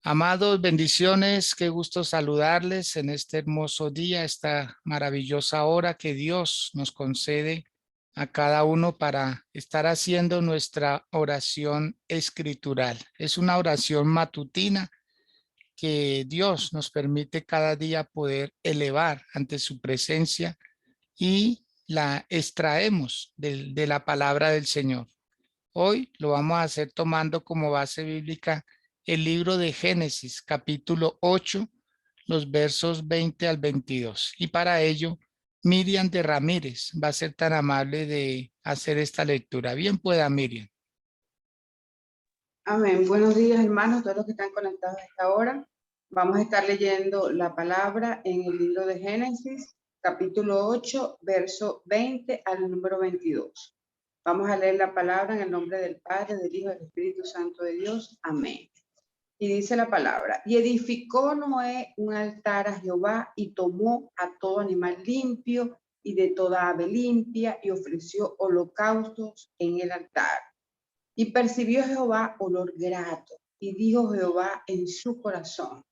Amados, bendiciones, qué gusto saludarles en este hermoso día, esta maravillosa hora que Dios nos concede a cada uno para estar haciendo nuestra oración escritural. Es una oración matutina que Dios nos permite cada día poder elevar ante su presencia y la extraemos de la palabra del Señor. Hoy lo vamos a hacer tomando como base bíblica el libro de Génesis, capítulo 8, los versos 20 al 22. Y para ello, Miriam de Ramírez va a ser tan amable de hacer esta lectura. Bien pueda, Miriam. Amén. Buenos días, hermanos, todos los que están conectados a esta hora. Vamos a estar leyendo la palabra en el libro de Génesis, capítulo 8, verso 20 al número 22. Vamos a leer la palabra en el nombre del Padre, del Hijo y del Espíritu Santo de Dios. Amén. Y dice la palabra: y edificó Noé un altar a Jehová y tomó a todo animal limpio y de toda ave limpia y ofreció holocaustos en el altar. Y percibió Jehová olor grato, y dijo Jehová en su corazón: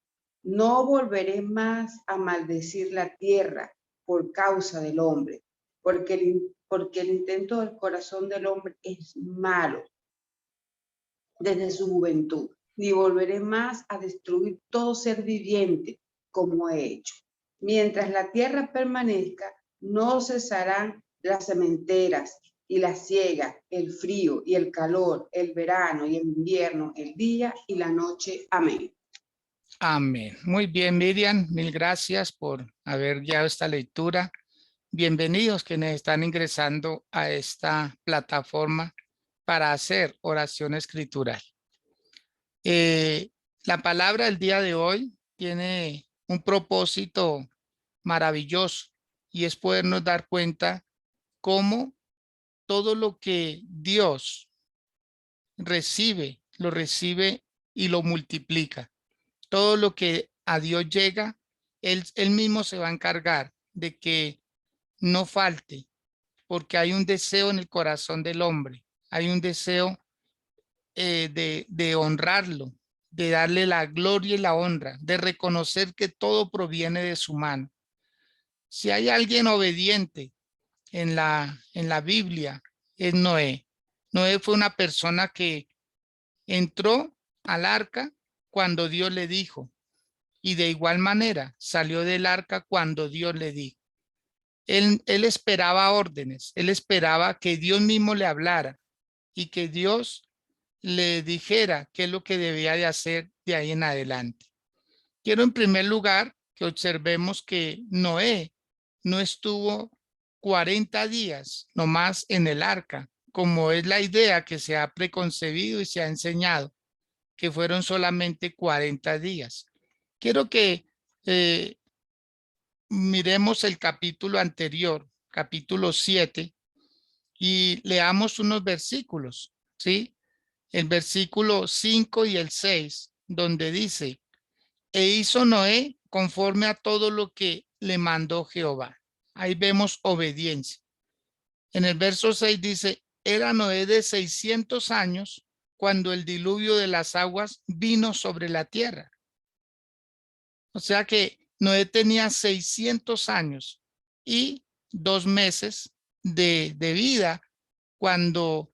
no volveré más a maldecir la tierra por causa del hombre, porque el intento del corazón del hombre es malo desde su juventud, ni volveré más a destruir todo ser viviente como he hecho. Mientras la tierra permanezca, no cesarán las sementeras y la siega, el frío y el calor, el verano y el invierno, el día y la noche. Amén. Amén. Muy bien, Miriam. Mil gracias por haber guiado esta lectura. Bienvenidos quienes están ingresando a esta plataforma para hacer oración escritural. Eh, la palabra del día de hoy tiene un propósito maravilloso y es podernos dar cuenta cómo todo lo que Dios recibe, lo recibe y lo multiplica. Todo lo que a Dios llega, él mismo se va a encargar de que no falte, porque hay un deseo en el corazón del hombre, hay un deseo de honrarlo, de darle la gloria y la honra, de reconocer que todo proviene de su mano. Si hay alguien obediente en la Biblia, es Noé. Noé fue una persona que entró al arca cuando Dios le dijo, y de igual manera salió del arca cuando Dios le dijo. Él esperaba órdenes, él esperaba que Dios mismo le hablara y que Dios le dijera qué es lo que debía de hacer de ahí en adelante. Quiero en primer lugar que observemos que Noé no estuvo 40 días nomás en el arca, como es la idea que se ha preconcebido y se ha enseñado, que fueron solamente 40 días. Quiero que miremos el capítulo anterior, capítulo 7, y leamos unos versículos, ¿sí? El versículo 5 y el 6, donde dice: e hizo Noé conforme a todo lo que le mandó Jehová. Ahí vemos obediencia. En el verso 6 dice: era Noé de 600 años cuando el diluvio de las aguas vino sobre la tierra. O sea que Noé tenía 600 años y 2 meses de vida cuando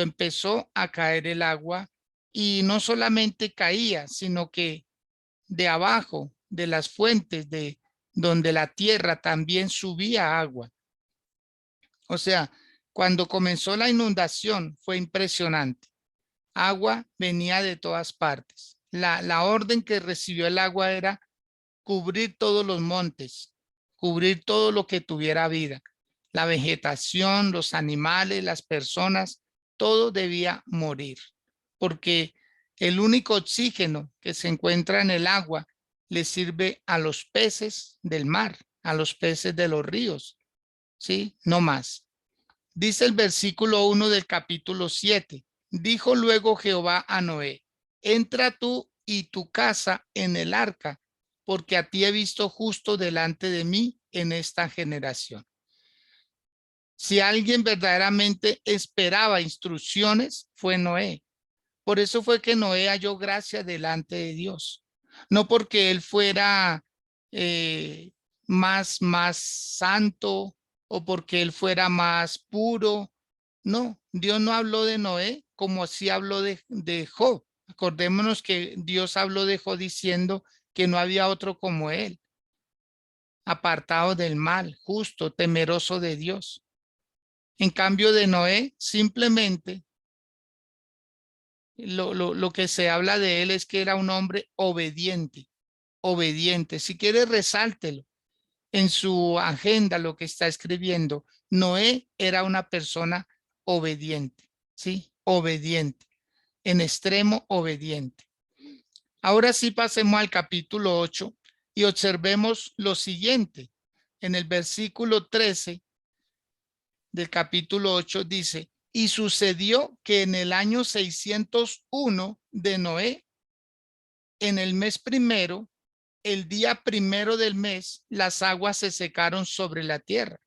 empezó a caer el agua, y no solamente caía, sino que de abajo de las fuentes de donde la tierra también subía agua. O sea, cuando comenzó la inundación fue impresionante. Agua venía de todas partes. La orden que recibió el agua era cubrir todos los montes, cubrir todo lo que tuviera vida. La vegetación, los animales, las personas, todo debía morir, porque el único oxígeno que se encuentra en el agua le sirve a los peces del mar, a los peces de los ríos, ¿sí? No más. Dice el versículo 1 del capítulo 7. Dijo luego Jehová a Noé: entra tú y tu casa en el arca, porque a ti he visto justo delante de mí en esta generación. Si alguien verdaderamente esperaba instrucciones, fue Noé. Por eso fue que Noé halló gracia delante de Dios. No porque él fuera más santo o porque él fuera más puro. No, Dios no habló de Noé como así habló de Job. Acordémonos que Dios habló de Job diciendo que no había otro como él, apartado del mal, justo, temeroso de Dios. En cambio de Noé, simplemente lo que se habla de él es que era un hombre obediente, obediente. Si quiere, resáltelo en su agenda, lo que está escribiendo. Noé era una persona obediente, ¿sí? Obediente, en extremo obediente. Ahora sí pasemos al capítulo 8 y observemos lo siguiente. En el versículo 13 del capítulo 8 dice, y sucedió que en el año 601 de Noé, en el mes primero, el día primero del mes, las aguas se secaron sobre la tierra.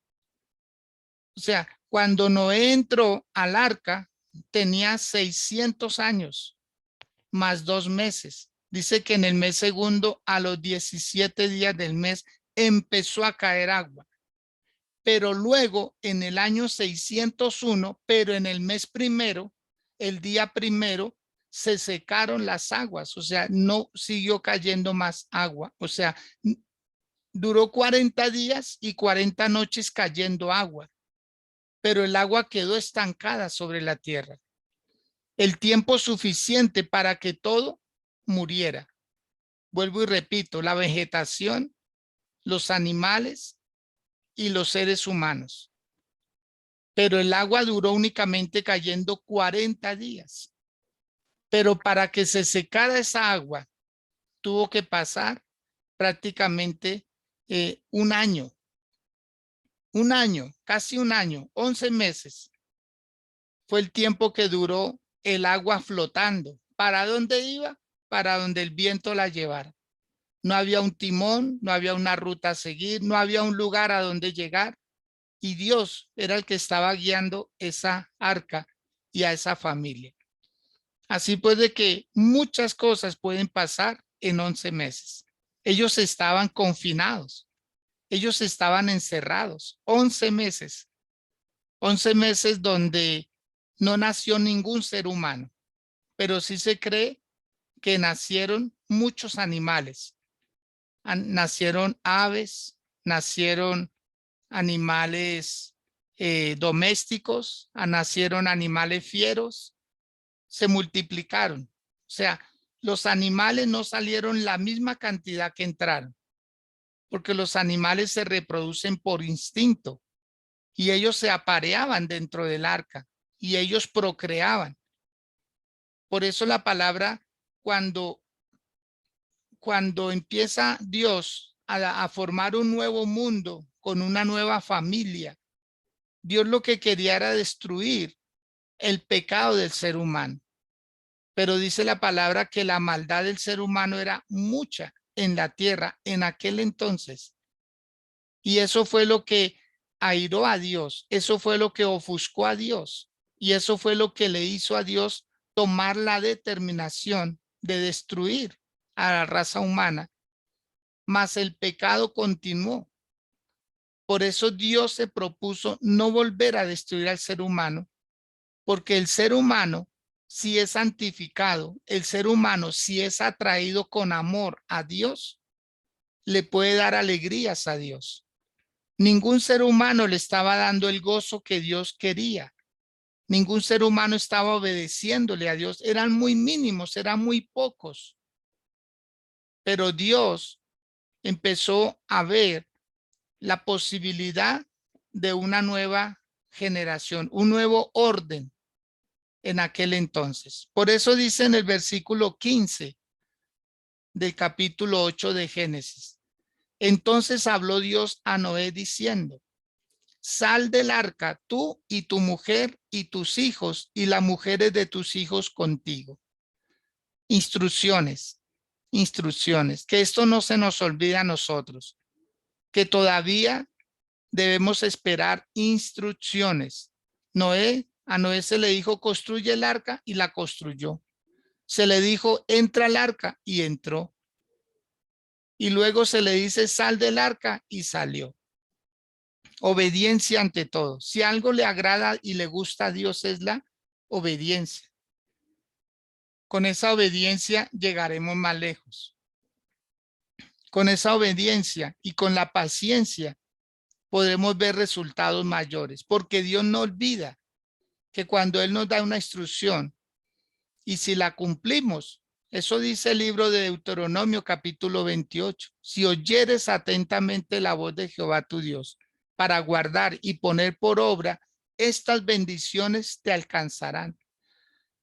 O sea, cuando Noé entró al arca, tenía 600 años más 2 meses. Dice que en el mes segundo, a los 17 días del mes, empezó a caer agua. Pero luego, en el año 601, pero en el mes primero, el día primero, se secaron las aguas. O sea, no siguió cayendo más agua. O sea, duró 40 días y 40 noches cayendo agua, pero el agua quedó estancada sobre la tierra. El tiempo suficiente para que todo muriera. Vuelvo y repito, la vegetación, los animales y los seres humanos. Pero el agua duró únicamente cayendo 40 días. Pero para que se secara esa agua, tuvo que pasar prácticamente un año, casi un año, 11 meses. Fue el tiempo que duró el agua flotando. ¿Para dónde iba? Para donde el viento la llevara. No había un timón, no había una ruta a seguir, no había un lugar a donde llegar. Y Dios era el que estaba guiando esa arca y a esa familia. Así pues de que muchas cosas pueden pasar en 11 meses. Ellos estaban confinados, ellos estaban encerrados, 11 meses. 11 meses donde no nació ningún ser humano, pero sí se cree que nacieron muchos animales. Nacieron aves, nacieron animales domésticos, nacieron animales fieros, se multiplicaron. O sea, los animales no salieron la misma cantidad que entraron, porque los animales se reproducen por instinto y ellos se apareaban dentro del arca y ellos procreaban. Por eso la palabra, cuando empieza Dios a formar un nuevo mundo con una nueva familia, Dios lo que quería era destruir el pecado del ser humano. Pero dice la palabra que la maldad del ser humano era mucha en la tierra en aquel entonces. Y eso fue lo que airó a Dios, eso fue lo que ofuscó a Dios y eso fue lo que le hizo a Dios tomar la determinación de destruir a la raza humana. Mas el pecado continuó. Por eso Dios se propuso no volver a destruir al ser humano, porque el ser humano, si es santificado, el ser humano, si es atraído con amor a Dios, le puede dar alegrías a Dios. Ningún ser humano le estaba dando el gozo que Dios quería. Ningún ser humano estaba obedeciéndole a Dios. Eran muy mínimos, eran muy pocos. Pero Dios empezó a ver la posibilidad de una nueva generación, un nuevo orden en aquel entonces. Por eso dice en el versículo 15 del capítulo 8 de Génesis. Entonces habló Dios a Noé diciendo, sal del arca tú y tu mujer y tus hijos y las mujeres de tus hijos contigo. Instrucciones, instrucciones, que esto no se nos olvide a nosotros, que todavía debemos esperar instrucciones. A Noé se le dijo, construye el arca y la construyó. Se le dijo, entra al arca y entró. Y luego se le dice, sal del arca y salió. Obediencia ante todo. Si algo le agrada y le gusta a Dios es la obediencia. Con esa obediencia llegaremos más lejos. Con esa obediencia y con la paciencia podremos ver resultados mayores, porque Dios no olvida que cuando Él nos da una instrucción y si la cumplimos, eso dice el libro de Deuteronomio capítulo 28, si oyeres atentamente la voz de Jehová tu Dios para guardar y poner por obra, estas bendiciones te alcanzarán.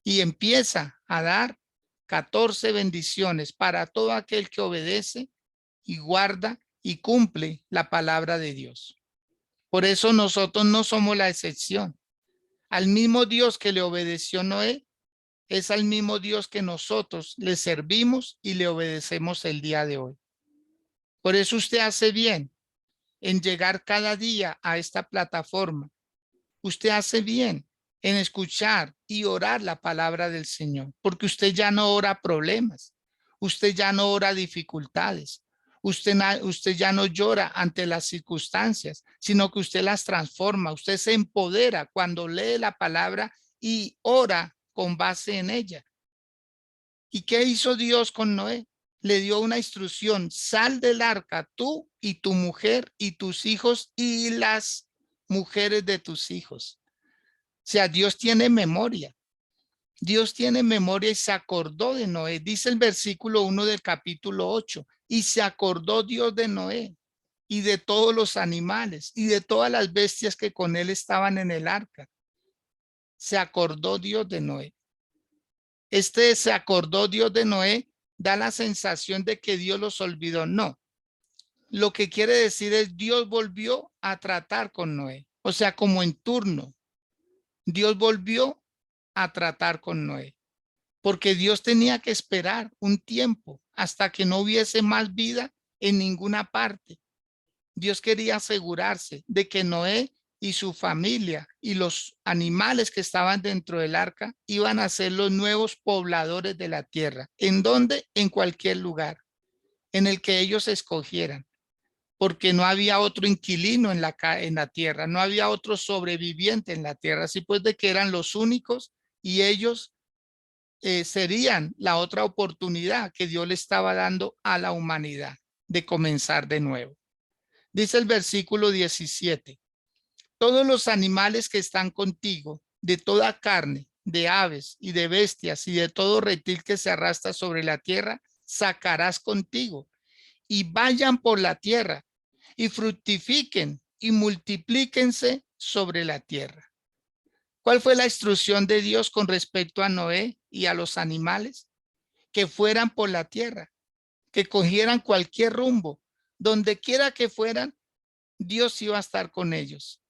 Y empieza a dar 14 bendiciones para todo aquel que obedece y guarda y cumple la palabra de Dios. Por eso nosotros no somos la excepción. Al mismo Dios que le obedeció Noé, es al mismo Dios que nosotros le servimos y le obedecemos el día de hoy. Por eso usted hace bien en llegar cada día a esta plataforma. Usted hace bien en escuchar y orar la palabra del Señor, porque usted ya no ora problemas, usted ya no ora dificultades, usted ya no llora ante las circunstancias, sino que usted las transforma, usted se empodera cuando lee la palabra y ora con base en ella. ¿Y qué hizo Dios con Noé? Le dio una instrucción, sal del arca tú y tu mujer y tus hijos y las mujeres de tus hijos. O sea, Dios tiene memoria. Dios tiene memoria y se acordó de Noé. Dice el versículo 1 del capítulo 8. Y se acordó Dios de Noé y de todos los animales y de todas las bestias que con él estaban en el arca. Se acordó Dios de Noé. Se acordó Dios de Noé da la sensación de que Dios los olvidó. No. Lo que quiere decir es Dios volvió a tratar con Noé. O sea, como en turno. Dios volvió a tratar con Noé, porque Dios tenía que esperar un tiempo hasta que no hubiese más vida en ninguna parte. Dios quería asegurarse de que Noé y su familia y los animales que estaban dentro del arca iban a ser los nuevos pobladores de la tierra. ¿En dónde? En cualquier lugar en el que ellos escogieran, porque no había otro inquilino en la tierra, no había otro sobreviviente en la tierra, así pues de que eran los únicos y ellos serían la otra oportunidad que Dios le estaba dando a la humanidad de comenzar de nuevo. Dice el versículo 17, todos los animales que están contigo, de toda carne, de aves y de bestias y de todo reptil que se arrastra sobre la tierra, sacarás contigo y vayan por la tierra y fructifiquen y multiplíquense sobre la tierra. ¿Cuál fue la instrucción de Dios con respecto a Noé y a los animales? Que fueran por la tierra, que cogieran cualquier rumbo, donde quiera que fueran, Dios iba a estar con ellos.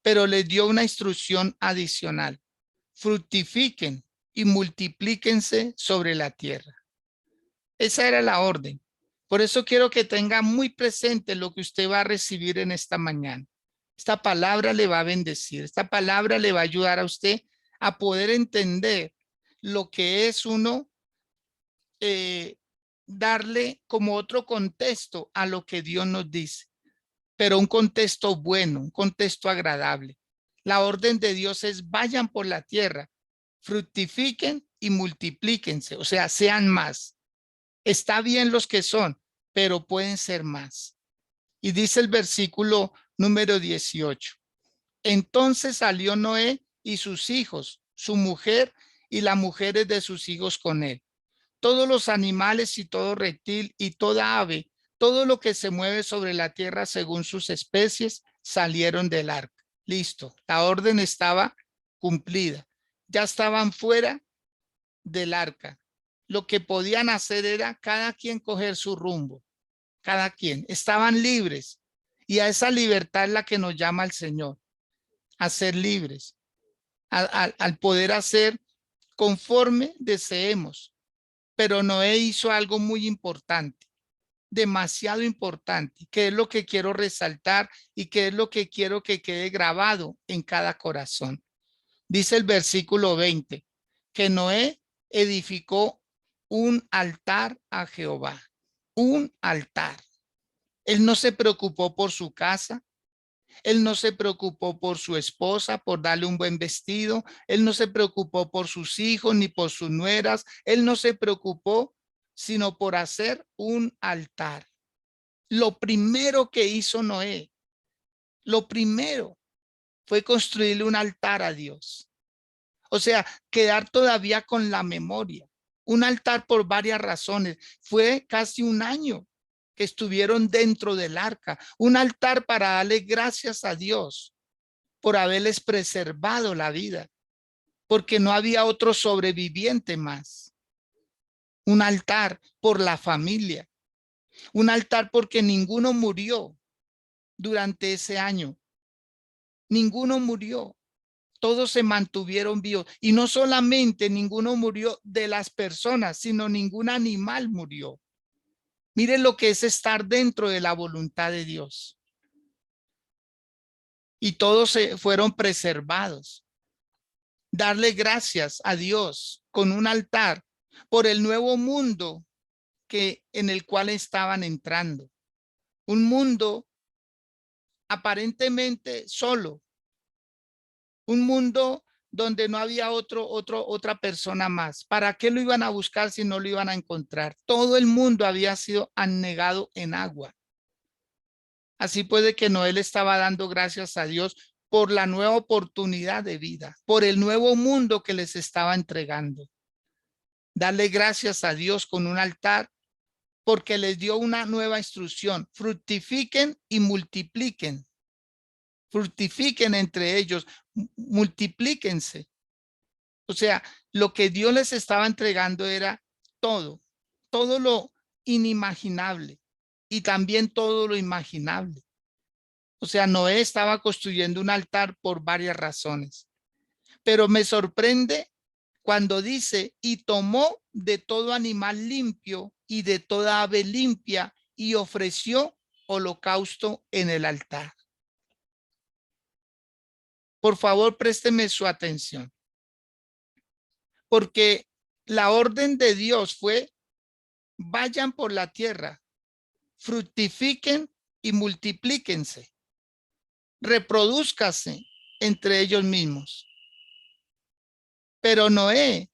Pero les dio una instrucción adicional: fructifiquen y multiplíquense sobre la tierra. Esa era la orden. Por eso quiero que tenga muy presente lo que usted va a recibir en esta mañana. Esta palabra le va a bendecir. Esta palabra le va a ayudar a usted a poder entender lo que es uno darle como otro contexto a lo que Dios nos dice, pero un contexto bueno, un contexto agradable. La orden de Dios es vayan por la tierra, fructifiquen y multiplíquense, o sea, sean más. Está bien los que son, pero pueden ser más. Y dice el versículo número 18. Entonces salió Noé y sus hijos, su mujer y las mujeres de sus hijos con él. Todos los animales y todo reptil y toda ave, todo lo que se mueve sobre la tierra según sus especies, salieron del arca. Listo, la orden estaba cumplida. Ya estaban fuera del arca. Lo que podían hacer era cada quien coger su rumbo. Cada quien. Estaban libres. Y a esa libertad es la que nos llama el Señor. A ser libres. Al poder hacer conforme deseemos. Pero Noé hizo algo muy importante. Demasiado importante. Que es lo que quiero resaltar y que es lo que quiero que quede grabado en cada corazón. Dice el versículo 20. Que Noé edificó un altar a Jehová. Un altar. Él no se preocupó por su casa. Él no se preocupó por su esposa, por darle un buen vestido. Él no se preocupó por sus hijos ni por sus nueras. Él no se preocupó sino por hacer un altar. Lo primero que hizo Noé, lo primero fue construirle un altar a Dios. O sea, quedar todavía con la memoria. Un altar por varias razones. Fue casi un año que estuvieron dentro del arca. Un altar para darle gracias a Dios por haberles preservado la vida, porque no había otro sobreviviente más. Un altar por la familia. Un altar porque ninguno murió durante ese año. Ninguno murió. Todos se mantuvieron vivos. Y no solamente ninguno murió de las personas, sino ningún animal murió. Miren lo que es estar dentro de la voluntad de Dios. Y todos se fueron preservados. Darle gracias a Dios con un altar por el nuevo mundo en el cual estaban entrando. Un mundo aparentemente solo. Un mundo donde no había otra persona más. ¿Para qué lo iban a buscar si no lo iban a encontrar? Todo el mundo había sido anegado en agua. Así puede que Noé le estaba dando gracias a Dios por la nueva oportunidad de vida, por el nuevo mundo que les estaba entregando. Darle gracias a Dios con un altar porque les dio una nueva instrucción. Fructifiquen y multipliquen. Fructifiquen entre ellos, multiplíquense. O sea, lo que Dios les estaba entregando era todo lo inimaginable y también todo lo imaginable. O sea, Noé estaba construyendo un altar por varias razones. Pero me sorprende cuando dice, y tomó de todo animal limpio y de toda ave limpia y ofreció holocausto en el altar. Por favor, présteme su atención. Porque la orden de Dios fue, vayan por la tierra, fructifiquen y multiplíquense, reprodúzcase entre ellos mismos. Pero Noé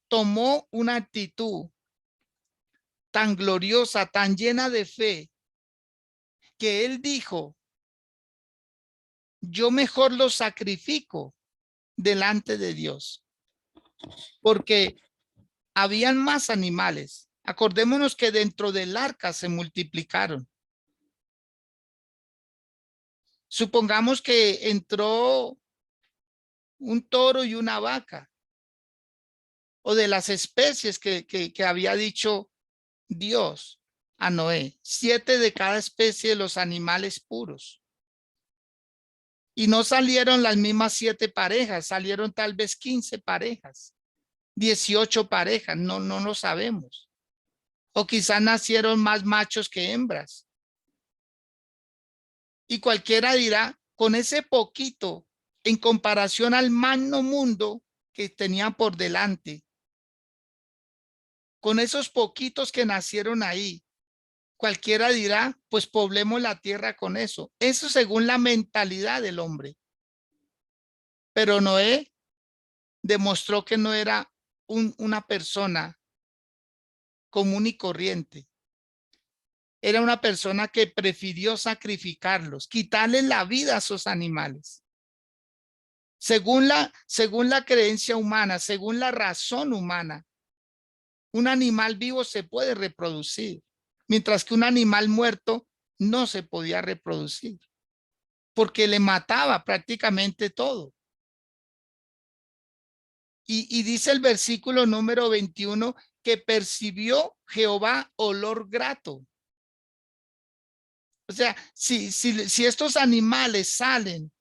tomó una actitud tan gloriosa, tan llena de fe, que él dijo, yo mejor lo sacrifico delante de Dios, porque habían más animales. Acordémonos que dentro del arca se multiplicaron. Supongamos que entró un toro y una vaca, o de las especies que había dicho Dios a Noé, 7 de cada especie de los animales puros. Y no salieron las mismas 7 parejas, salieron tal vez 15 parejas, 18 parejas, no lo sabemos. O quizás nacieron más machos que hembras. Y cualquiera dirá, con ese poquito, en comparación al magno mundo que tenían por delante, con esos poquitos que nacieron ahí, cualquiera dirá, pues poblemos la tierra con eso. Eso según la mentalidad del hombre. Pero Noé demostró que no era una persona común y corriente. Era una persona que prefirió sacrificarlos, quitarle la vida a esos animales. Según la creencia humana, según la razón humana, un animal vivo se puede reproducir, mientras que un animal muerto no se podía reproducir, porque le mataba prácticamente todo. Y dice el versículo número 21 que percibió Jehová olor grato. O sea, si estos animales salen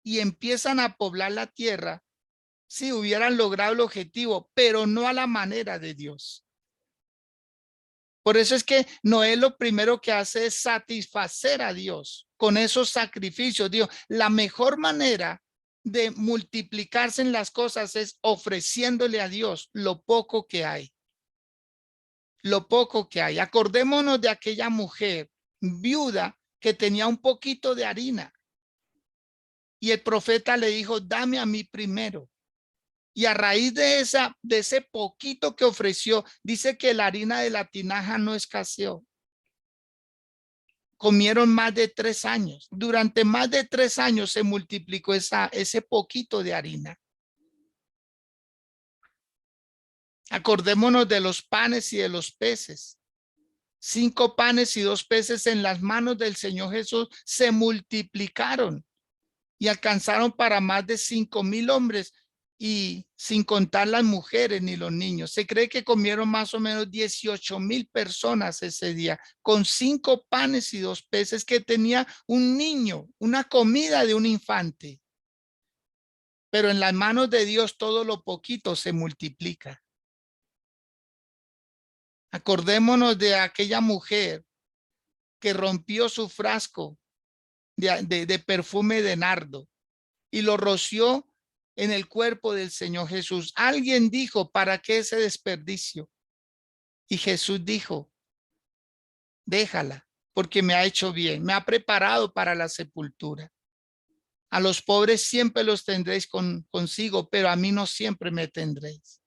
y empiezan a poblar la tierra, sí hubieran logrado el objetivo, pero no a la manera de Dios. Por eso es que Noé lo primero que hace es satisfacer a Dios con esos sacrificios. Dios, la mejor manera de multiplicarse en las cosas es ofreciéndole a Dios lo poco que hay. Lo poco que hay. Acordémonos de aquella mujer viuda que tenía un poquito de harina. Y el profeta le dijo, dame a mí primero. Y a raíz de ese poquito que ofreció, dice que la harina de la tinaja no escaseó. Comieron más de 3 años. Durante más de 3 años se multiplicó ese poquito de harina. Acordémonos de los panes y de los peces. 5 panes y 2 peces en las manos del Señor Jesús se multiplicaron y alcanzaron para más de 5,000 hombres, y sin contar las mujeres ni los niños. Se cree que comieron más o menos 18,000 personas ese día con 5 panes y 2 peces que tenía un niño, una comida de un infante. Pero en las manos de Dios todo lo poquito se multiplica. Acordémonos de aquella mujer que rompió su frasco de perfume de nardo y lo roció en el cuerpo del Señor Jesús. Alguien dijo, ¿para qué ese desperdicio? Y Jesús dijo, déjala, porque me ha hecho bien, me ha preparado para la sepultura. A los pobres siempre los tendréis consigo, pero a mí no siempre me tendréis.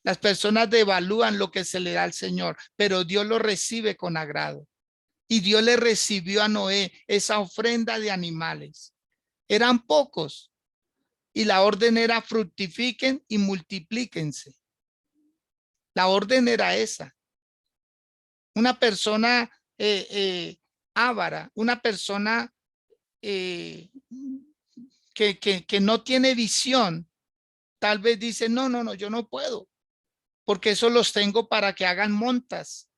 Las personas devalúan lo que se le da al Señor, pero Dios lo recibe con agrado. Y Dios le recibió a Noé esa ofrenda de animales. Eran pocos. Y la orden era fructifiquen y multiplíquense. La orden era esa. Una persona avara, una persona que no tiene visión, tal vez dice, no, yo no puedo, porque eso los tengo para que hagan montas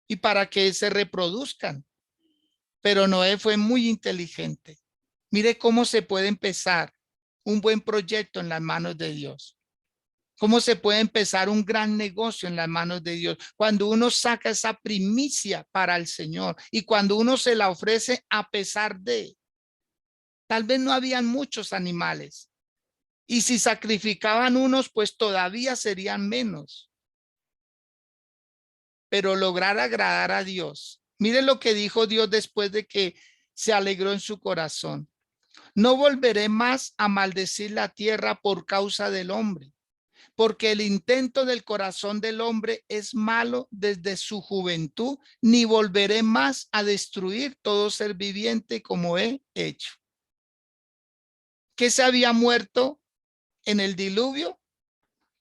y para que se reproduzcan. Pero Noé fue muy inteligente. Mire cómo se puede empezar un buen proyecto en las manos de Dios. Cómo se puede empezar un gran negocio en las manos de Dios cuando uno saca esa primicia para el Señor y cuando uno se la ofrece a pesar de. Tal vez no habían muchos animales y si sacrificaban unos, pues todavía serían menos. Pero lograr agradar a Dios. Mire lo que dijo Dios después de que se alegró en su corazón. No volveré más a maldecir la tierra por causa del hombre, porque el intento del corazón del hombre es malo desde su juventud, ni volveré más a destruir todo ser viviente como he hecho. ¿Qué se había muerto en el diluvio?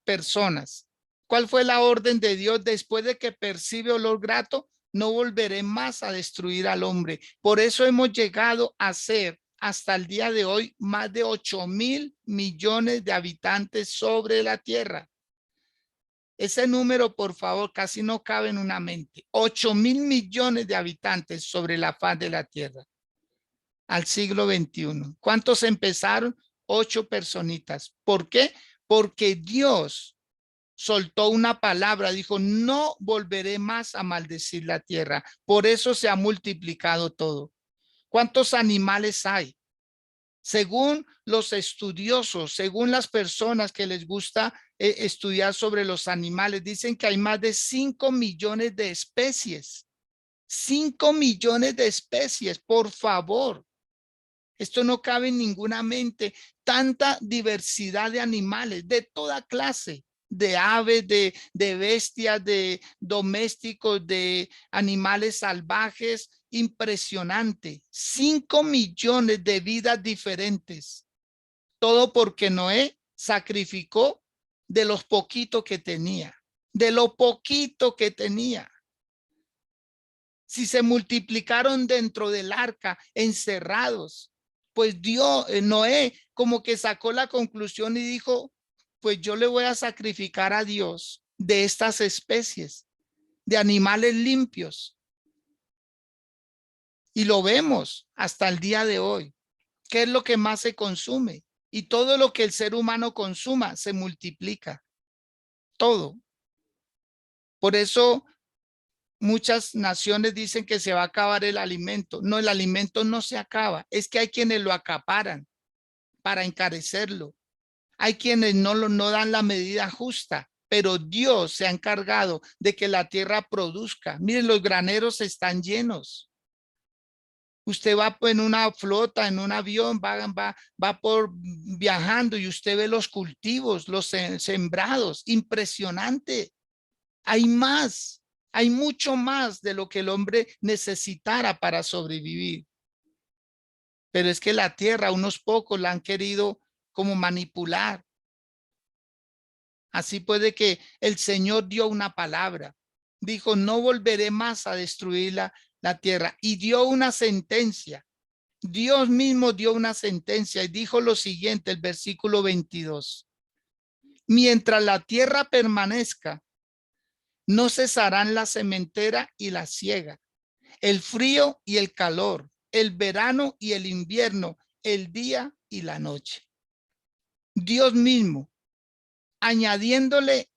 Personas. ¿Cuál fue la orden de Dios después de que percibe olor grato? No volveré más a destruir al hombre. Por eso hemos llegado a ser hasta el día de hoy más de 8,000 millones de habitantes sobre la tierra. Ese número, por favor, casi no cabe en una mente. 8,000 millones de habitantes sobre la faz de la tierra al siglo XXI. ¿Cuántos empezaron? 8 personitas. ¿Por qué? Porque Dios soltó una palabra, dijo, no volveré más a maldecir la tierra. Por eso se ha multiplicado todo. ¿Cuántos animales hay? Según los estudiosos, según las personas que les gusta estudiar sobre los animales, dicen que hay más de 5 millones de especies. 5 millones de especies, por favor. Esto no cabe en ninguna mente. Tanta diversidad de animales, de toda clase, de aves, de bestias, de domésticos, de animales salvajes. Impresionante. 5 millones de vidas diferentes. Todo porque Noé sacrificó de los poquitos que tenía. De lo poquito que tenía. Si se multiplicaron dentro del arca, encerrados, pues Dios, Noé, como que sacó la conclusión y dijo, pues yo le voy a sacrificar a Dios de estas especies, de animales limpios. Y lo vemos hasta el día de hoy. ¿Qué es lo que más se consume? Y todo lo que el ser humano consuma se multiplica. Todo. Por eso muchas naciones dicen que se va a acabar el alimento. No, el alimento no se acaba. Es que hay quienes lo acaparan. para encarecerlo. Hay quienes no dan la medida justa, pero Dios se ha encargado de que la tierra produzca. Miren, los graneros están llenos. Usted va en una flota, en un avión, va por viajando y usted ve los cultivos, los sembrados. Impresionante. Hay más, hay mucho más de lo que el hombre necesitara para sobrevivir. Pero es que la tierra, unos pocos la han querido como manipular. Así puede que el Señor dio una palabra. Dijo, no volveré más a destruir la tierra. Y dio una sentencia. Dios mismo dio una sentencia y dijo lo siguiente, el versículo 22. Mientras la tierra permanezca, no cesarán la sementera y la siega, el frío y el calor, el verano y el invierno, el día y la noche. Dios mismo, añadiéndole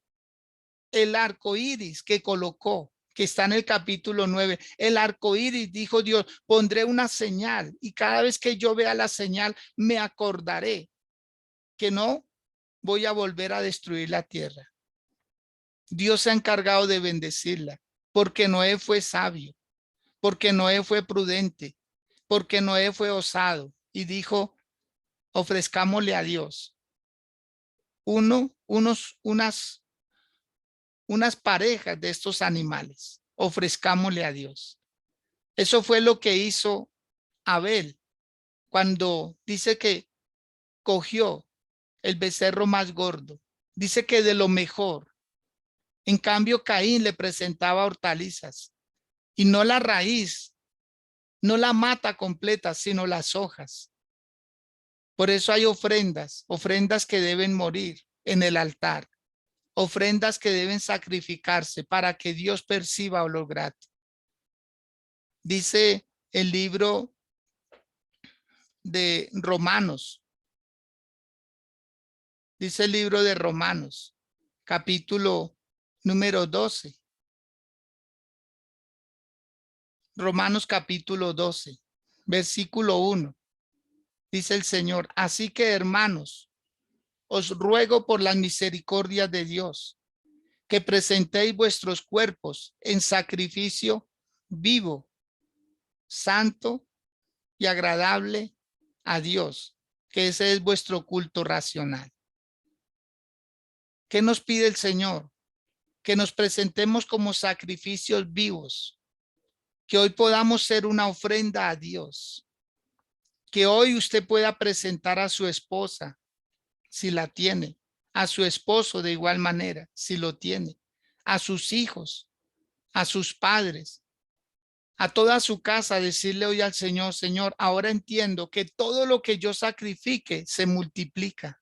el arco iris que colocó, que está en el capítulo 9, el arco iris, dijo Dios, pondré una señal y cada vez que yo vea la señal me acordaré que no voy a volver a destruir la tierra. Dios se ha encargado de bendecirla porque Noé fue sabio, porque Noé fue prudente, porque Noé fue osado y dijo, ofrezcámosle a Dios unas parejas de estos animales, ofrezcámosle a Dios. Eso fue lo que hizo Abel cuando dice que cogió el becerro más gordo. Dice que de lo mejor. En cambio, Caín le presentaba hortalizas y no la raíz, no la mata completa, sino las hojas. Por eso hay ofrendas que deben morir en el altar, ofrendas que deben sacrificarse para que Dios perciba olor grato. Dice el libro de Romanos, dice el libro de Romanos, capítulo número 12. Romanos capítulo 12, versículo 1. Dice el Señor, así que hermanos, os ruego por las misericordias de Dios, que presentéis vuestros cuerpos en sacrificio vivo, santo y agradable a Dios, que ese es vuestro culto racional. ¿Qué nos pide el Señor? Que nos presentemos como sacrificios vivos, que hoy podamos ser una ofrenda a Dios, que hoy usted pueda presentar a su esposa, si la tiene, a su esposo de igual manera, si lo tiene, a sus hijos, a sus padres, a toda su casa, decirle hoy al Señor, Señor, ahora entiendo que todo lo que yo sacrifique se multiplica.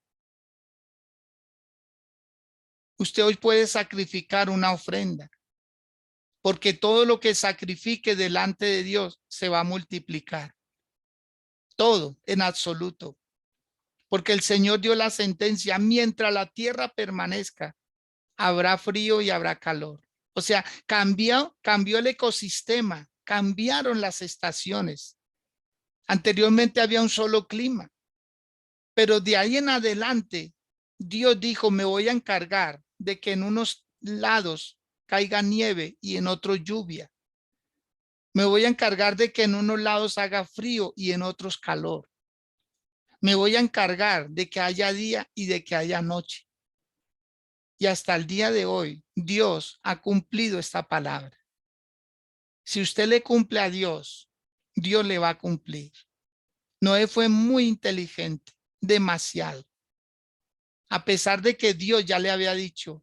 Usted hoy puede sacrificar una ofrenda, porque todo lo que sacrifique delante de Dios se va a multiplicar. Todo en absoluto. Porque el Señor dio la sentencia, mientras la tierra permanezca, habrá frío y habrá calor. O sea, cambió el ecosistema, cambiaron las estaciones. Anteriormente había un solo clima, pero de ahí en adelante, Dios dijo, me voy a encargar de que en unos lados caiga nieve y en otros lluvia. Me voy a encargar de que en unos lados haga frío y en otros calor. Me voy a encargar de que haya día y de que haya noche. Y hasta el día de hoy, Dios ha cumplido esta palabra. Si usted le cumple a Dios, Dios le va a cumplir. Noé fue muy inteligente, demasiado. A pesar de que Dios ya le había dicho,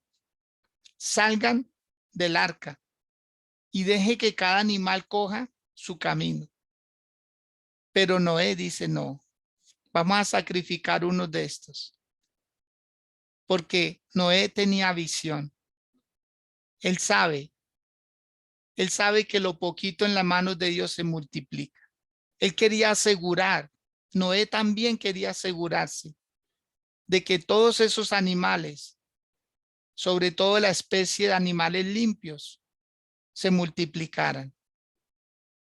salgan del arca y deje que cada animal coja su camino. Pero Noé dice, no, vamos a sacrificar uno de estos. Porque Noé tenía visión. Él sabe que lo poquito en las manos de Dios se multiplica. Él quería asegurar, Noé también quería asegurarse de que todos esos animales, sobre todo la especie de animales limpios, se multiplicaran.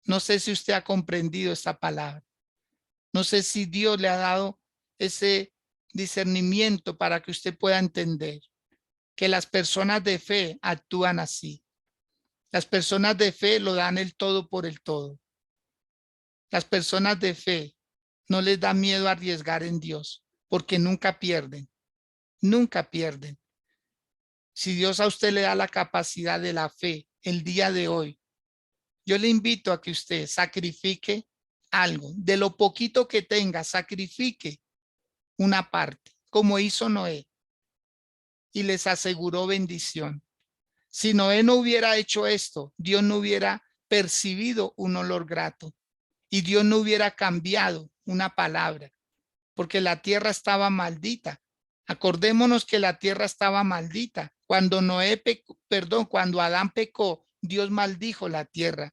No sé si usted ha comprendido esta palabra. No sé si Dios le ha dado ese discernimiento para que usted pueda entender que las personas de fe actúan así. Las personas de fe lo dan el todo por el todo. Las personas de fe no les da miedo arriesgar en Dios porque nunca pierden, nunca pierden. Si Dios a usted le da la capacidad de la fe el día de hoy, yo le invito a que usted sacrifique algo. De lo poquito que tenga, sacrifique una parte, como hizo Noé, y les aseguró bendición. Si Noé no hubiera hecho esto, Dios no hubiera percibido un olor grato y Dios no hubiera cambiado una palabra, porque la tierra estaba maldita. Acordémonos que la tierra estaba maldita. Cuando cuando Adán pecó, Dios maldijo la tierra.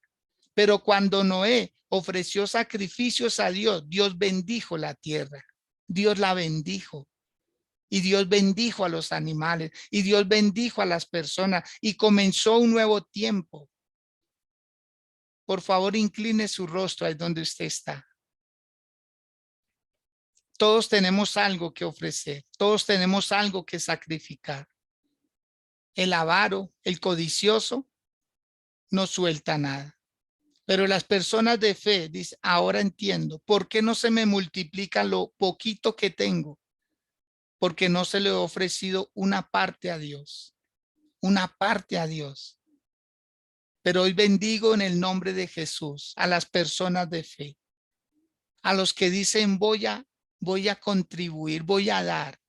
Pero cuando Noé ofreció sacrificios a Dios, Dios bendijo la tierra. Dios la bendijo. Y Dios bendijo a los animales. Y Dios bendijo a las personas. Y comenzó un nuevo tiempo. Por favor, incline su rostro ahí donde usted está. Todos tenemos algo que ofrecer. Todos tenemos algo que sacrificar. El avaro, el codicioso, no suelta nada. Pero las personas de fe dicen, ahora entiendo, ¿por qué no se me multiplica lo poquito que tengo? Porque no se le ha ofrecido una parte a Dios, una parte a Dios. Pero hoy bendigo en el nombre de Jesús a las personas de fe, a los que dicen voy a contribuir, voy a dar.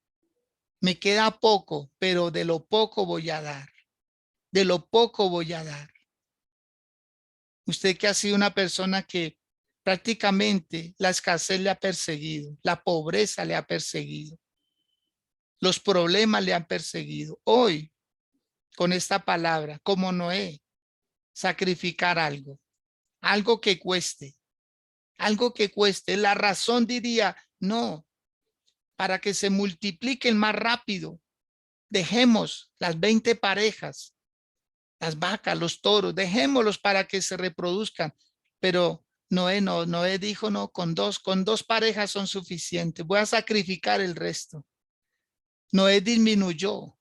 Me queda poco, pero de lo poco voy a dar, de lo poco voy a dar. Usted que ha sido una persona que prácticamente la escasez le ha perseguido, la pobreza le ha perseguido, los problemas le han perseguido. Hoy, con esta palabra, como Noé, sacrificar algo, algo que cueste, algo que cueste. La razón diría, no, para que se multipliquen más rápido, dejemos las 20 parejas, las vacas, los toros, dejémoslos para que se reproduzcan. Pero Noé dijo, no, con dos parejas son suficientes. Voy a sacrificar el resto. Noé disminuyó.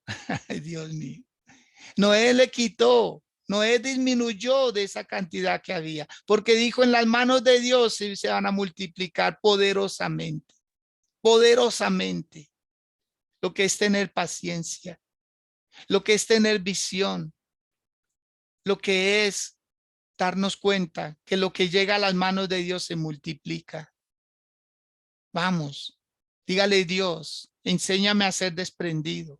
Ay, Dios mío. Noé le quitó. Noé disminuyó de esa cantidad que había, porque dijo en las manos de Dios se van a multiplicar poderosamente, poderosamente. Lo que es tener paciencia, lo que es tener visión, lo que es darnos cuenta que lo que llega a las manos de Dios se multiplica. Vamos, dígale Dios, enséñame a ser desprendido,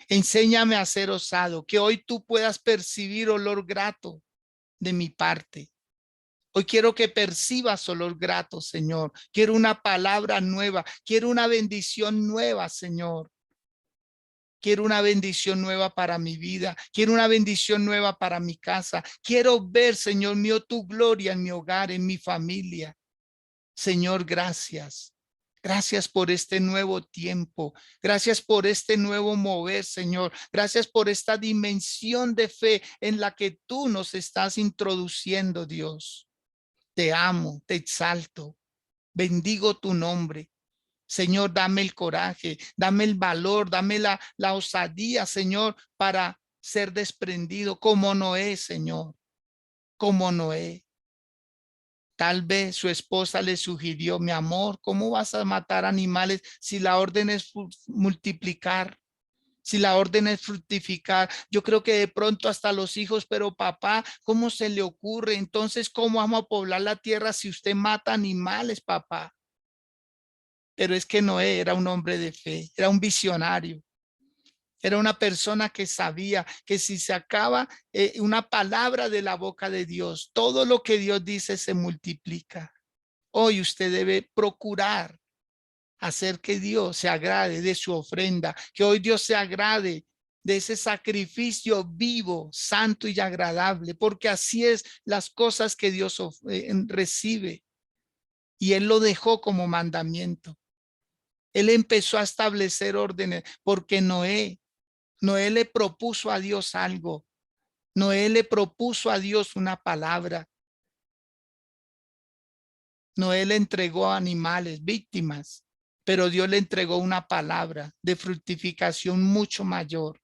enséñame a ser osado, que hoy tú puedas percibir olor grato de mi parte. Hoy quiero que percibas olor grato, Señor. Quiero una palabra nueva, quiero una bendición nueva, Señor. Quiero una bendición nueva para mi vida. Quiero una bendición nueva para mi casa. Quiero ver, Señor mío, tu gloria en mi hogar, en mi familia. Señor, gracias. Gracias por este nuevo tiempo. Gracias por este nuevo mover, Señor. Gracias por esta dimensión de fe en la que tú nos estás introduciendo, Dios. Te amo, te exalto. Bendigo tu nombre. Señor, dame el coraje, dame el valor, dame la osadía, Señor, para ser desprendido como Noé, Señor, como Noé. Tal vez su esposa le sugirió, mi amor, ¿cómo vas a matar animales si la orden es multiplicar? Si la orden es fructificar, yo creo que de pronto hasta los hijos, pero papá, ¿cómo se le ocurre? Entonces, ¿cómo vamos a poblar la tierra si usted mata animales, papá? Pero es que Noé era un hombre de fe, era un visionario, era una persona que sabía que si sacaba una palabra de la boca de Dios, todo lo que Dios dice se multiplica. Hoy usted debe procurar hacer que Dios se agrade de su ofrenda, que hoy Dios se agrade de ese sacrificio vivo, santo y agradable, porque así es las cosas que Dios recibe. Y Él lo dejó como mandamiento. Él empezó a establecer órdenes porque Noé le propuso a Dios algo. Noé le propuso a Dios una palabra. Noé le entregó animales, víctimas. pero Dios le entregó una palabra de fructificación mucho mayor.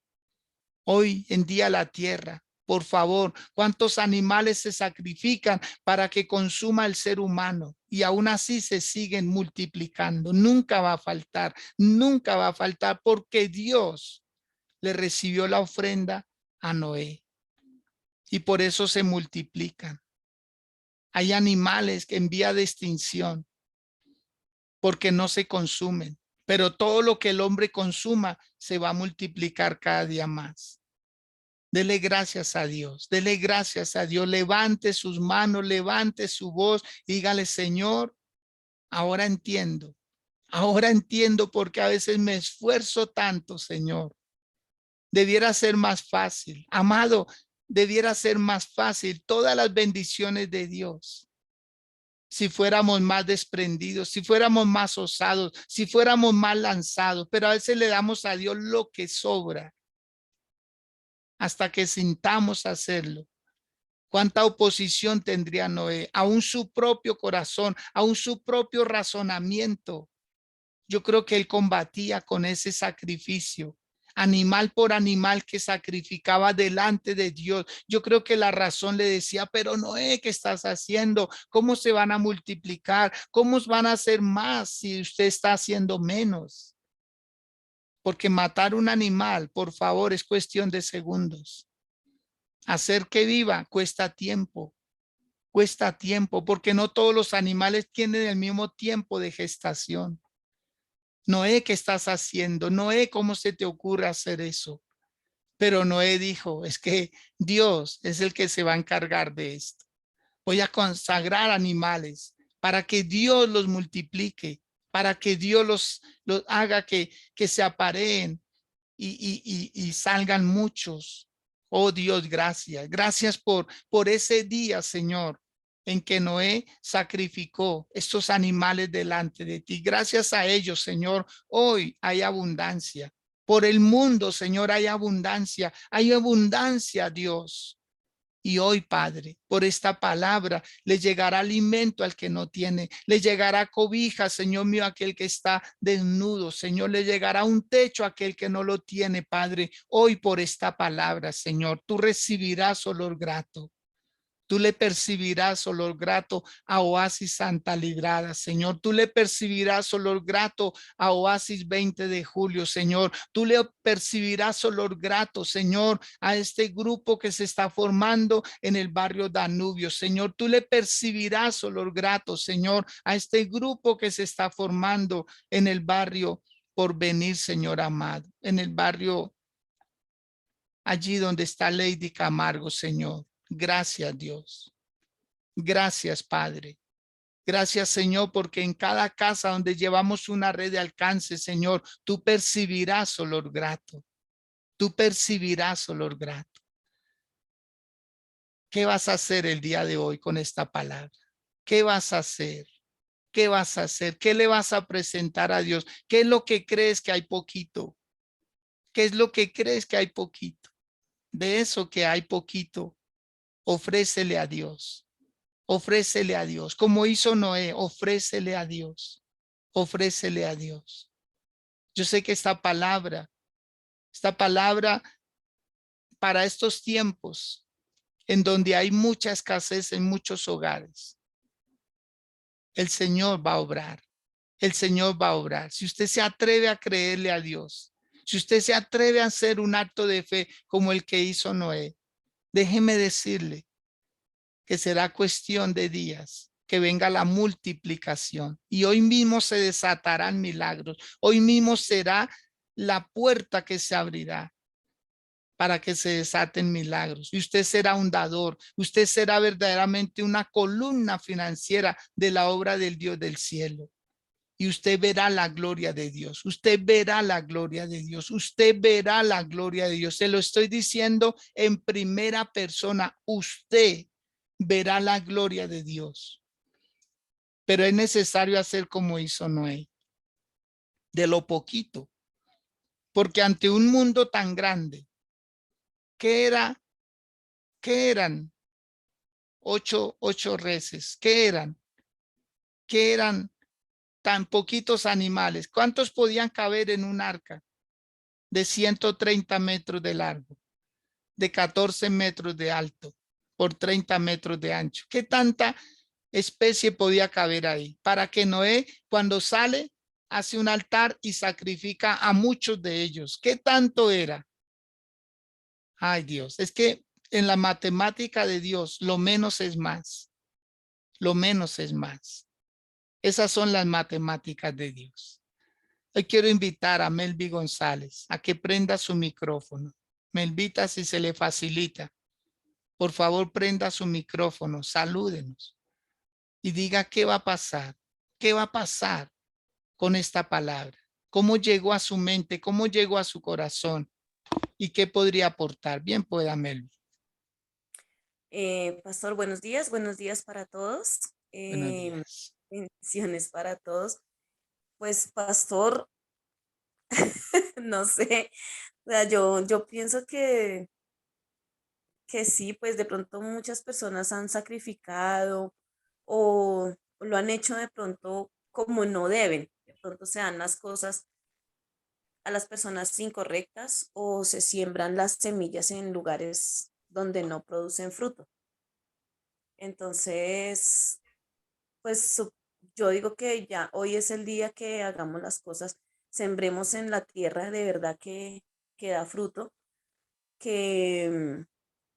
Hoy en día la tierra, por favor, ¿cuántos animales se sacrifican para que consuma el ser humano? Y aún así se siguen multiplicando. Nunca va a faltar, nunca va a faltar, porque Dios le recibió la ofrenda a Noé. Y por eso se multiplican. Hay animales que en vía de extinción porque no se consumen, pero todo lo que el hombre consuma se va a multiplicar cada día más. Dele gracias a Dios, dele gracias a Dios, levante sus manos, levante su voz, dígale, Señor, ahora entiendo porque a veces me esfuerzo tanto, Señor. Debiera ser más fácil, amado, debiera ser más fácil todas las bendiciones de Dios. Si fuéramos más desprendidos, si fuéramos más osados, si fuéramos más lanzados, pero a veces le damos a Dios lo que sobra hasta que sintamos hacerlo. ¿Cuánta oposición tendría Noé? Aún su propio corazón, aún su propio razonamiento. Yo creo que él combatía con ese sacrificio, animal por animal que sacrificaba delante de Dios. Yo creo que la razón le decía, pero Noé, ¿qué estás haciendo? ¿Cómo se van a multiplicar? ¿Cómo van a ser más si usted está haciendo menos? Porque matar un animal, por favor, es cuestión de segundos. Hacer que viva cuesta tiempo, porque no todos los animales tienen el mismo tiempo de gestación. Noé, ¿qué estás haciendo? Noé, ¿cómo se te ocurre hacer eso? Pero Noé dijo, es que Dios es el que se va a encargar de esto. Voy a consagrar animales para que Dios los multiplique, para que Dios los haga que se apareen y salgan muchos. Oh Dios, gracias. Gracias por ese día, Señor, en que Noé sacrificó estos animales delante de ti. Gracias a ellos, Señor, hoy hay abundancia. Por el mundo, Señor, hay abundancia. Hay abundancia, Dios. Y hoy, Padre, por esta palabra, le llegará alimento al que no tiene, le llegará cobija, Señor mío, a aquel que está desnudo, Señor, le llegará un techo a aquel que no lo tiene, Padre. Hoy por esta palabra, Señor, tú recibirás olor grato. Tú le percibirás olor grato a Oasis Santa Librada, Señor. Tú le percibirás olor grato a Oasis 20 de julio, Señor. Tú le percibirás olor grato, Señor, a este grupo que se está formando en el barrio Danubio, Señor. Tú le percibirás olor grato, Señor, a este grupo que se está formando en el barrio Porvenir, Señor amado, en el barrio allí donde está Lady Camargo, Señor. Gracias, Dios. Gracias, Padre. Gracias, Señor, porque en cada casa donde llevamos una red de alcance, Señor, tú percibirás olor grato. Tú percibirás olor grato. ¿Qué vas a hacer el día de hoy con esta palabra? ¿Qué vas a hacer? ¿Qué vas a hacer? ¿Qué le vas a presentar a Dios? ¿Qué es lo que crees que hay poquito? ¿Qué es lo que crees que hay poquito? De eso que hay poquito, ofrécele a Dios. Ofrécele a Dios, como hizo Noé, ofrécele a Dios, ofrécele a Dios. Yo sé que esta palabra para estos tiempos en donde hay mucha escasez en muchos hogares, el Señor va a obrar, el Señor va a obrar. Si usted se atreve a creerle a Dios, si usted se atreve a hacer un acto de fe como el que hizo Noé, déjeme decirle que será cuestión de días que venga la multiplicación y hoy mismo se desatarán milagros. Hoy mismo será la puerta que se abrirá para que se desaten milagros. Y usted será un dador, usted será verdaderamente una columna financiera de la obra del Dios del cielo. Y usted verá la gloria de Dios, usted verá la gloria de Dios, usted verá la gloria de Dios. Se lo estoy diciendo en primera persona, usted verá la gloria de Dios. Pero es necesario hacer como hizo Noé, de lo poquito, porque ante un mundo tan grande, ¿qué era? ¿Qué eran? Ocho reses, ¿qué eran? ¿Qué eran tan poquitos animales. ¿Cuántos podían caber en un arca de 130 metros de largo, de 14 metros de alto, por 30 metros de ancho? ¿Qué tanta especie podía caber ahí? Para que Noé, cuando sale, hace un altar y sacrifica a muchos de ellos. ¿Qué tanto era? Ay, Dios, es que en la matemática de Dios, lo menos es más. Lo menos es más. Esas son las matemáticas de Dios. Hoy quiero invitar a Melvi González a que prenda su micrófono. Me invita si se le facilita. Por favor, prenda su micrófono, salúdenos y diga qué va a pasar. ¿Qué va a pasar con esta palabra? ¿Cómo llegó a su mente? ¿Cómo llegó a su corazón? ¿Y qué podría aportar? Bien pueda, Melvi. Pastor, buenos días para todos. Buenos días. Bendiciones para todos. Pues, pastor, no sé, o sea, yo pienso que sí, pues de pronto muchas personas han sacrificado o lo han hecho de pronto como no deben. De pronto se dan las cosas a las personas incorrectas o se siembran las semillas en lugares donde no producen fruto. Entonces, pues yo digo que ya hoy es el día que hagamos las cosas, sembremos en la tierra de verdad que da fruto, que,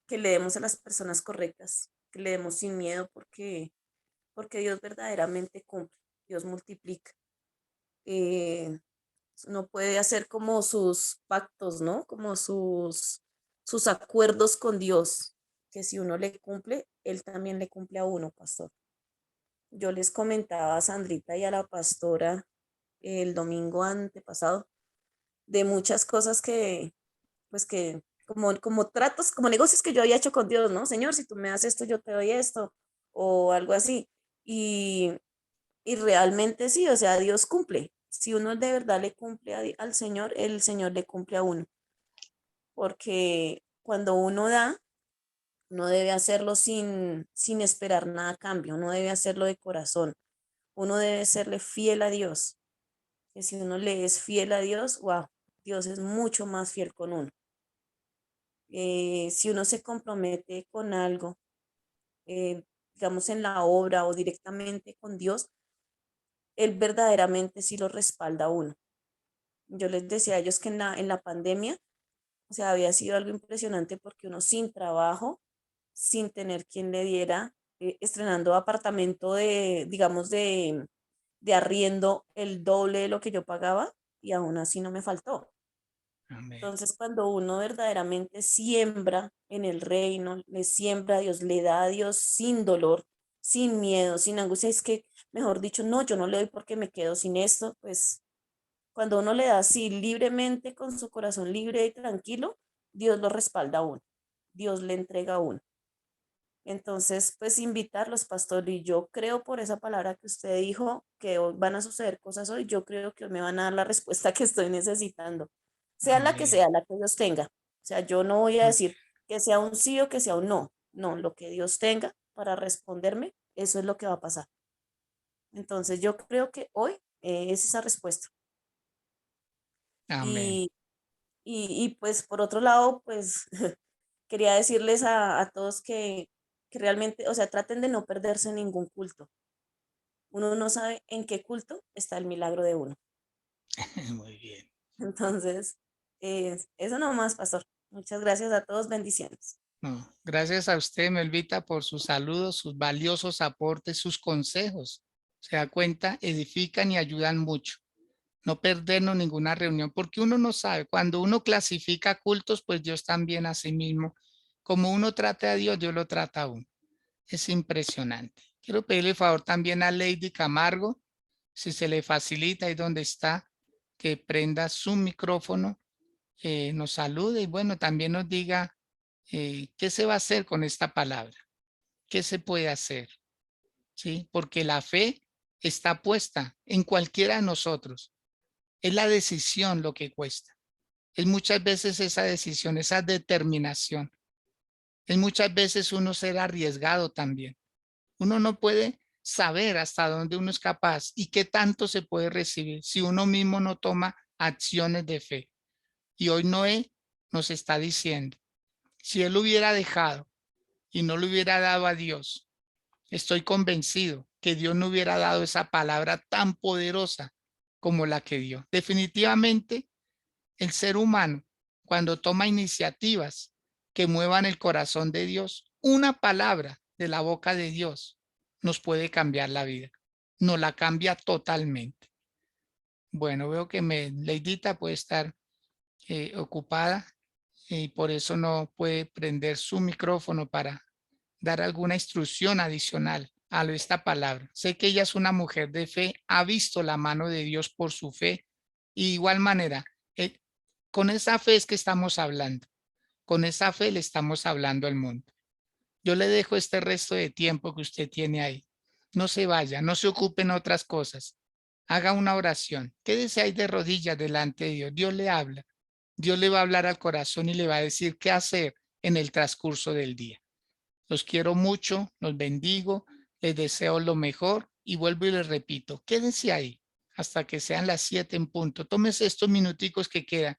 que le demos a las personas correctas, que le demos sin miedo porque Dios verdaderamente cumple, Dios multiplica. Eh, no puede hacer como sus pactos, ¿no? Como sus acuerdos con Dios, que si uno le cumple, Él también le cumple a uno, pastor. Yo les comentaba a Sandrita y a la pastora el domingo antepasado de muchas cosas pues que, como tratos, como negocios que yo había hecho con Dios, ¿no? Señor, si tú me das esto, yo te doy esto, o algo así. Y, y realmente sí, o sea, Dios cumple. Si uno de verdad le cumple al Señor, el Señor le cumple a uno. Porque cuando uno da, uno debe hacerlo sin esperar nada a cambio, uno debe hacerlo de corazón, uno debe serle fiel a Dios. Que si uno le es fiel a Dios, wow, Dios es mucho más fiel con uno. Si uno se compromete con algo, digamos en la obra o directamente con Dios, Él verdaderamente sí lo respalda a uno. Yo les decía a ellos que en la pandemia, o sea, había sido algo impresionante porque uno sin trabajo, sin tener quien le diera, estrenando apartamento digamos, de arriendo el doble de lo que yo pagaba y aún así no me faltó. Amén. Entonces, cuando uno verdaderamente siembra en el reino, le siembra a Dios, le da a Dios sin dolor, sin miedo, sin angustia, es que, mejor dicho, no, yo no le doy porque me quedo sin esto, pues cuando uno le da así libremente, con su corazón libre y tranquilo, Dios lo respalda a uno, Dios le entrega a uno. Entonces, pues invitarlos, pastor, y yo creo por esa palabra que usted dijo que hoy van a suceder cosas hoy, yo creo que hoy me van a dar la respuesta que estoy necesitando, Amén. sea la que Dios tenga. O sea, yo no voy a decir que sea un sí o que sea un no, no, lo que Dios tenga para responderme, eso es lo que va a pasar. Entonces, yo creo que hoy es esa respuesta. Amén. Y, y pues por otro lado, pues quería decirles a todos que realmente, o sea, traten de no perderse en ningún culto. Uno no sabe en qué culto está el milagro de uno. Muy bien. Entonces, eso nomás, pastor. Muchas gracias a todos, bendiciones. No, gracias a usted, Melvita, por sus saludos, sus valiosos aportes, sus consejos. Se da cuenta, edifican y ayudan mucho. No perdernos ninguna reunión, porque uno no sabe. Cuando uno clasifica cultos, pues Dios también a sí mismo. Como uno trata a Dios, Dios lo trata a uno. Es impresionante. Quiero pedirle el favor también a Lady Camargo, si se le facilita ahí donde está, que prenda su micrófono, nos salude y bueno, también nos diga qué se va a hacer con esta palabra, qué se puede hacer, ¿sí? Porque la fe está puesta en cualquiera de nosotros. Es la decisión lo que cuesta. Es muchas veces esa decisión, esa determinación. Es muchas veces uno ser arriesgado también. Uno no puede saber hasta dónde uno es capaz y qué tanto se puede recibir si uno mismo no toma acciones de fe. Y hoy Noé nos está diciendo, si él hubiera dejado y no le hubiera dado a Dios, estoy convencido que Dios no hubiera dado esa palabra tan poderosa como la que dio. Definitivamente, el ser humano, cuando toma iniciativas que muevan el corazón de Dios, una palabra de la boca de Dios nos puede cambiar la vida. Nos la cambia totalmente. Bueno, veo que Leidita puede estar ocupada y por eso no puede prender su micrófono para dar alguna instrucción adicional a esta palabra. Sé que ella es una mujer de fe, ha visto la mano de Dios por su fe y de igual manera, con esa fe es que estamos hablando, con esa fe le estamos hablando al mundo. Yo le dejo este resto de tiempo que usted tiene ahí. No se vaya, no se ocupe en otras cosas. Haga una oración, quédese ahí de rodillas delante de Dios. Dios le habla, Dios le va a hablar al corazón y le va a decir qué hacer en el transcurso del día. Los quiero mucho, los bendigo, les deseo lo mejor y vuelvo y les repito, quédense ahí hasta que sean las 7 en punto. Tómese estos minuticos que quedan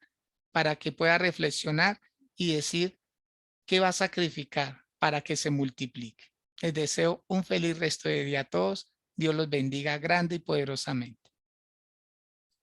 para que pueda reflexionar y decir qué va a sacrificar para que se multiplique. Les deseo un feliz resto de día a todos. Dios los bendiga grande y poderosamente.